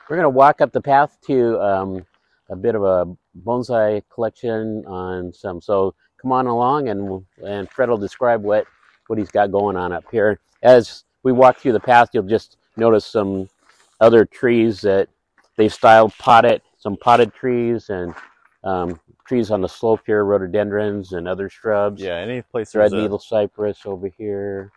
We're going to walk up the path to a bit of a bonsai collection on some. So come on along, and Fred will describe what he's got going on up here. As we walk through the path, you'll just notice some other trees that they've styled potted, some potted trees and trees on the slope here, rhododendrons and other shrubs. Yeah, any place Red there's needle cypress over here.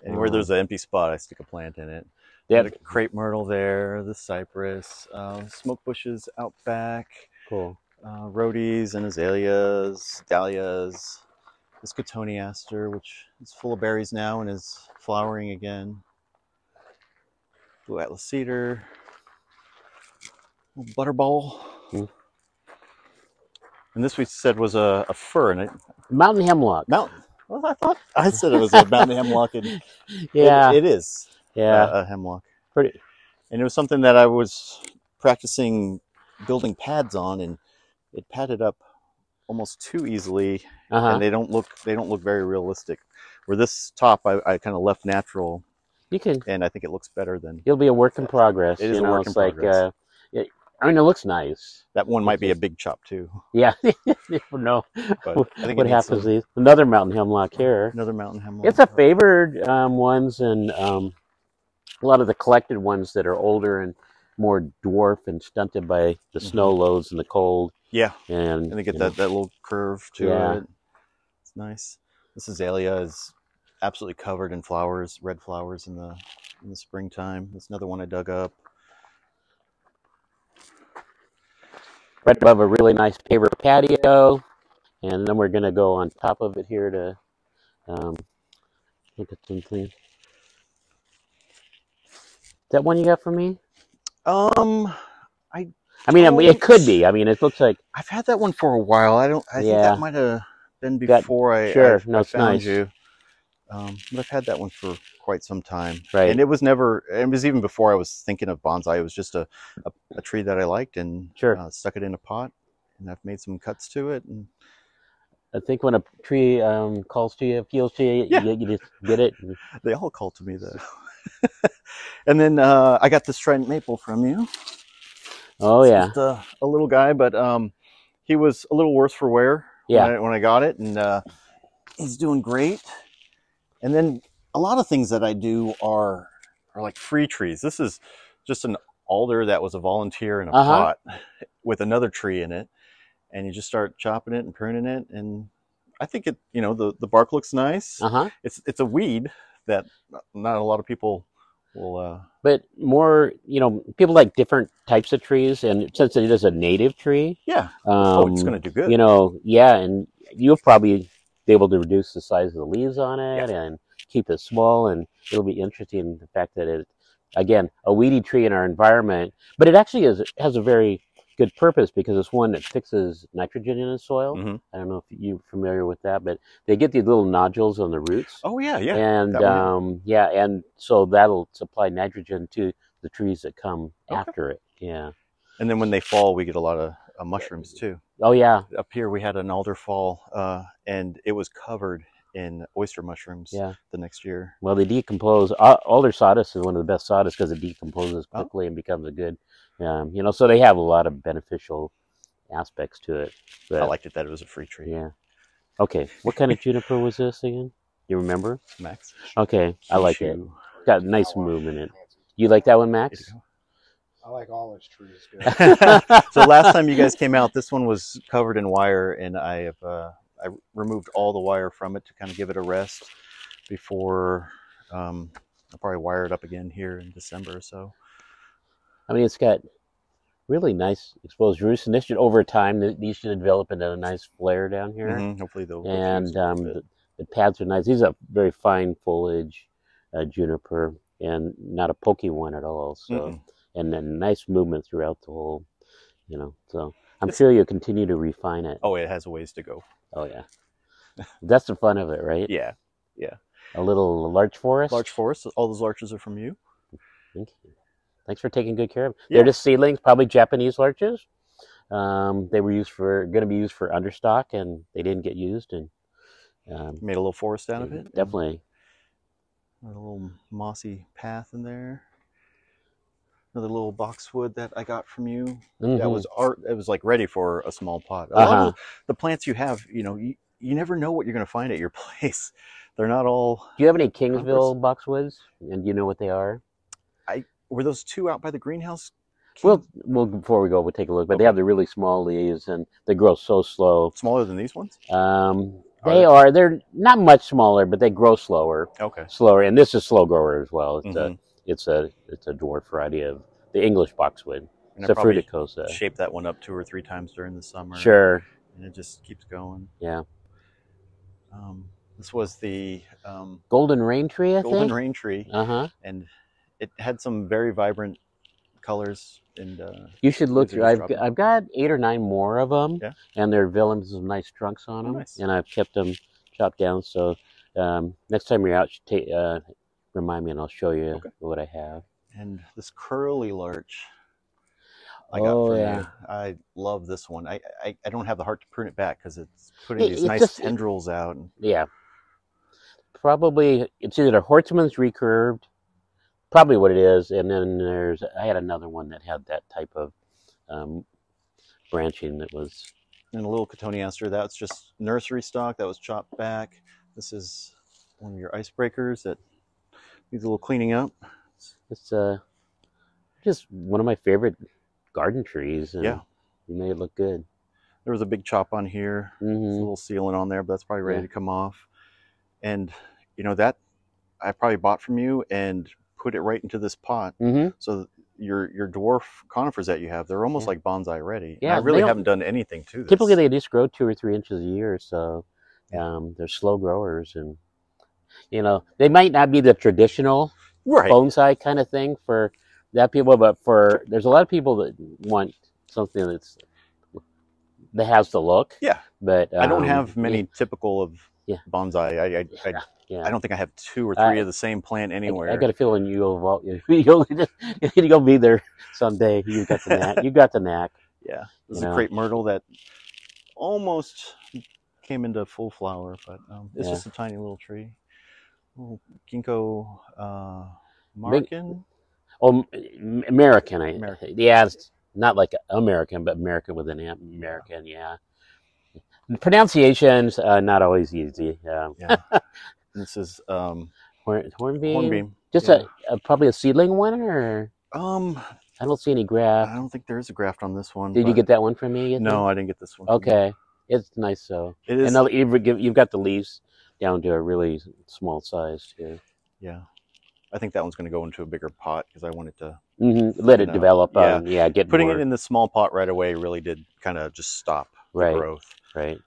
anywhere there's an empty spot, I stick a plant in it. Got a crepe myrtle there, the cypress, smoke bushes out back. Cool. Rhodies and azaleas, dahlias, this cotoneaster, which is full of berries now and is flowering again. Blue Atlas cedar, butterball. Mm. And this we said was a fir, and Mountain hemlock. Well, I thought I said it was a mountain hemlock, and yeah, it is. Yeah, a hemlock. pretty. And it was something that I was practicing building pads on, and it padded up almost too easily, and they don't look very realistic. Where this top, I kind of left natural. You can, and I think it looks better than. It'll be a work in progress. It is a work in progress. I mean, it looks nice. That one might be a big chop too. Yeah, you never know But I think what happens. These another mountain hemlock here. Another mountain hemlock. It's a favored ones, and a lot of the collected ones that are older and more dwarf and stunted by the snow loads and the cold. Yeah, and they get that little curve to it. It's nice. This azalea is absolutely covered in flowers, red flowers in the springtime. That's another one I dug up. Right above a really nice paver patio, and then we're going to go on top of it here to look at something. Is that one you got for me? I mean, it could be. I mean, it looks like I've had that one for a while. I think that might have been before I found you. But I've had that one for quite some time. Right. And it was even before I was thinking of bonsai. It was just a tree that I liked, and stuck it in a pot, and I've made some cuts to it. And I think when a tree calls to you, feels to you, you just get it. They all call to me though. And then I got this trident maple from you. Oh, it's yeah. Just a little guy, but he was a little worse for wear when I got it, and he's doing great. And then a lot of things that I do are like free trees. This is just an alder that was a volunteer in a pot with another tree in it, and you just start chopping it and pruning it, and I think it, the bark looks nice. It's a weed that not a lot of people will. But more, people like different types of trees, and since it is a native tree, it's going to do good. And you'll probably be able to reduce the size of the leaves on it and keep it small, and it'll be interesting the fact that it, again, a weedy tree in our environment, but it actually has a very good purpose because it's one that fixes nitrogen in the soil. I don't know if you're familiar with that, but they get these little nodules on the roots. Oh yeah, yeah. And and so that'll supply nitrogen to the trees that come after it. Yeah. And then when they fall, we get a lot of mushrooms too. Oh yeah. Up here we had an alder fall, and it was covered in oyster mushrooms. The next year. Well, they decompose. Alder sawdust is one of the best sawdust because it decomposes quickly and becomes a good. So they have a lot of beneficial aspects to it. But, I liked it that it was a free tree. Yeah. Okay. What kind of juniper was this again? You remember? Max. Okay. I like it. Got a nice movement in it. You like that one, Max? I like all those trees. So last time you guys came out, this one was covered in wire, and I removed all the wire from it to kind of give it a rest before I'll probably wire it up again here in December or so. I mean, it's got really nice exposed roots, and this should, over time, these should develop into a nice flare down here. Hopefully they'll. And the pads are nice. These are very fine foliage juniper, and not a pokey one at all. So, and then nice movement throughout the whole, So I'm sure you'll continue to refine it. Oh, it has a ways to go. Oh yeah, that's the fun of it, right? Yeah, yeah. A little larch forest. Larch forest. All those larches are from you. Thank you. Thanks for taking good care of them. They're just seedlings, probably Japanese larches. They were going to be used for understock, and they didn't get used, and made a little forest out of it. Definitely. A little mossy path in there. Another little boxwood that I got from you. Mm-hmm. That was art. It was like ready for a small pot. A lot of the plants you have, you know, you never know what you're going to find at your place. They're not all. Do you have any Kingsville boxwoods? And do you know what they are? Were those two out by the greenhouse? Well, before we go, we'll take a look. But they have the really small leaves, and they grow so slow. Smaller than these ones? They're not much smaller, but they grow slower. Okay. Slower, and this is slow grower as well. It's mm-hmm. it's a dwarf variety of the English boxwood. And it's a fruticosa. Shape that one up 2 or 3 times during the summer. Sure. And it just keeps going. Yeah. This was the golden rain tree, I think. Golden rain tree. And it had some very vibrant colors. And you should look through. I've got 8 or 9 more of them. Yeah. And they're developing some nice trunks on them. Nice. And I've kept them chopped down. So next time you're out, remind me, and I'll show you what I have. And this curly larch I got from you. I love this one. I don't have the heart to prune it back because it's putting these nice tendrils out. Yeah. Probably, it's either a Hortsman's recurved, probably what it is, and then I had another one that had that type of branching that was... And a little cotoneaster, that's just nursery stock that was chopped back. This is one of your icebreakers that needs a little cleaning up. It's just one of my favorite garden trees. And yeah. You made it look good. There was a big chop on here. There's a little sealant on there, but that's probably ready to come off. And, you know, that I probably bought from you and put it right into this pot. So your dwarf conifers that you have, they're almost like bonsai ready. Yeah, and I really haven't done anything to this. Typically, they just grow 2 or 3 inches a year, so they're slow growers. And, you know, they might not be the traditional bonsai kind of thing for that people, but there's a lot of people that want something that has the look. Yeah. But I don't have many typical of bonsai. I don't think I have 2 or 3 of the same plant anywhere. I got a feeling you'll be there someday. You got the knack. You got the knack. Yeah. This is a crepe myrtle that almost came into full flower, but it's just a tiny little tree. Little ginkgo American. American. Yeah, it's not like American, but American with an American. Yeah. The pronunciation's not always easy. Yeah. This is hornbeam. Hornbeam. Just probably a seedling one, or I don't see any graft. I don't think there is a graft on this one. Did you get that one from me? No, I didn't get this one. Okay, it's nice though. It is. And you've got the leaves down to a really small size too. Yeah, I think that one's going to go into a bigger pot because I wanted to let it develop. Get putting more. It in the small pot right away really did kind of just stop the growth. Right.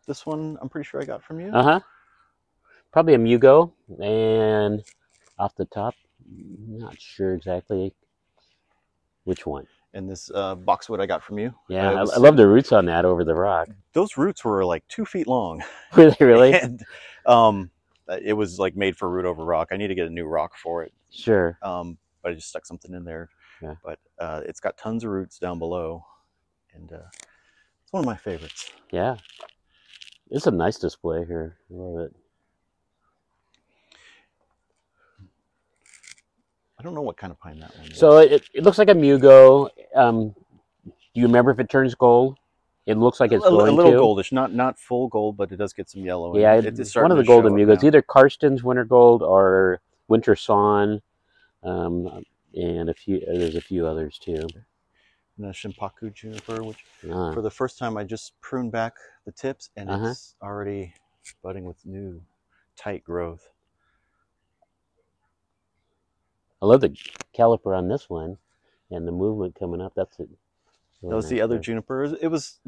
This one I'm pretty sure I got from you. Probably a Mugo, and off the top, not sure exactly which one. And this boxwood I got from you. Yeah, I love the roots on that over the rock. Those roots were like 2 feet long. Were they really? And it was like made for root over rock. I need to get a new rock for it. Sure. But I just stuck something in there. Yeah. But it's got tons of roots down below, and it's one of my favorites. Yeah. It's a nice display here. I love it. I don't know what kind of pine that one is. So it looks like a Mugo. Do you remember if it turns gold? It looks like it's going a little goldish, not full gold, but it does get some yellow. Yeah, it's one of the golden Mugos. Either Karsten's Winter Gold or Winter Sawn, and there's a few others too. And a Shimpaku juniper, which for the first time I just pruned back the tips, and it's already budding with new tight growth. I love the caliper on this one and the movement coming up. That's it. Really that was the other juniper. It was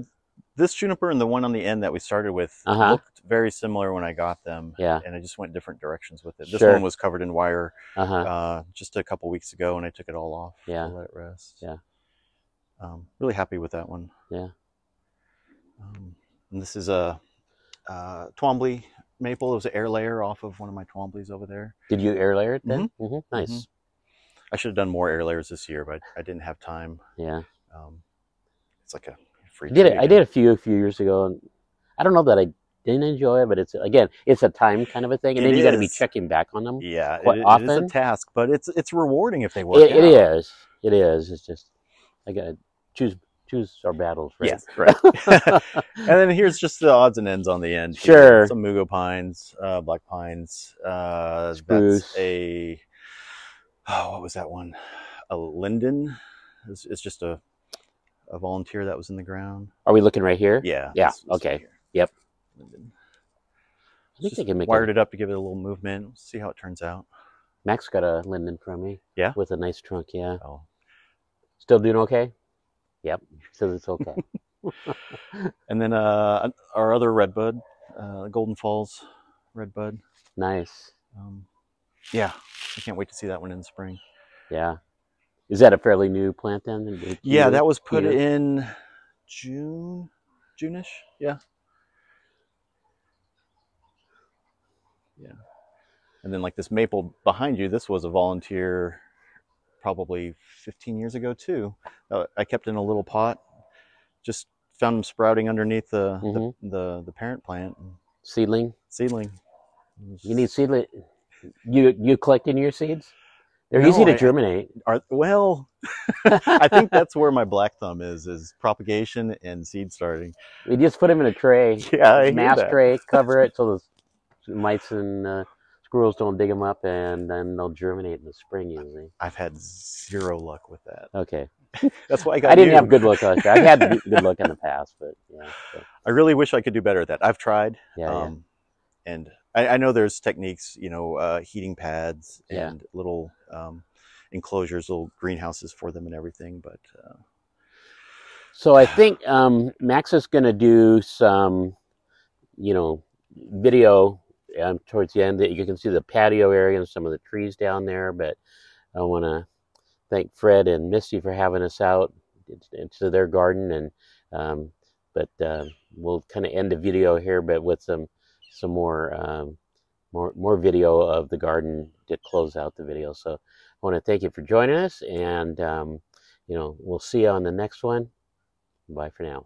this juniper and the one on the end that we started with looked very similar when I got them. Yeah. And I just went different directions with it. This one was covered in wire just a couple weeks ago, and I took it all off to let it rest. Yeah. Really happy with that one. Yeah. And this is a Twombly maple. It was an air layer off of one of my Twombleys over there. Did you air layer it then? Nice. I should have done more air layers this year, but I didn't have time. Yeah. It's like a free. I did a few years ago, and I don't know that I didn't enjoy it, but it's a time kind of a thing, and then you got to be checking back on them quite often. It is a task, but it's rewarding if they work out. It is. It is. It's just I got to choose our battles, right? Yes, right. And then here's just the odds and ends on the end. Sure. Here. Some mugo pines, black pines. Spruce. That's what was that one? A linden. It's just a volunteer that was in the ground. Are we looking right here? Yeah. Yeah. Okay. Yep. Linden. I think they can make wired it up to give it a little movement. We'll see how it turns out. Max got a linden from me. Yeah. With a nice trunk. Yeah. Oh. Still doing okay? Yep. Says it's okay. And then our other redbud, Golden Falls redbud. Nice. Yeah, I can't wait to see that one in the spring. Yeah. Is that a fairly new plant then? Yeah, that was put in June-ish. Yeah. Yeah. And then like this maple behind you, this was a volunteer probably 15 years ago too. I kept in a little pot, just found them sprouting underneath the parent plant. Seedling? Seedling. You need seedling. You collecting your seeds? They're easy to germinate. Well, I think that's where my black thumb is propagation and seed starting. We just put them in a tray. Yeah, mass tray, cover it so the mites and squirrels don't dig them up, and then they'll germinate in the spring usually. I've had zero luck with that. Okay. That's why I got I didn't have good luck like that. I had good luck in the past, but yeah. So. I really wish I could do better at that. I've tried. Yeah. And I know there's techniques, heating pads and little enclosures, little greenhouses for them and everything. But so I think Max is going to do some, video towards the end that you can see the patio area and some of the trees down there. But I want to thank Fred and Misty for having us out into their garden, and we'll kind of end the video here, but with some more video of the garden to close out the video. So I want to thank you for joining us, and we'll see you on the next one. Bye for now.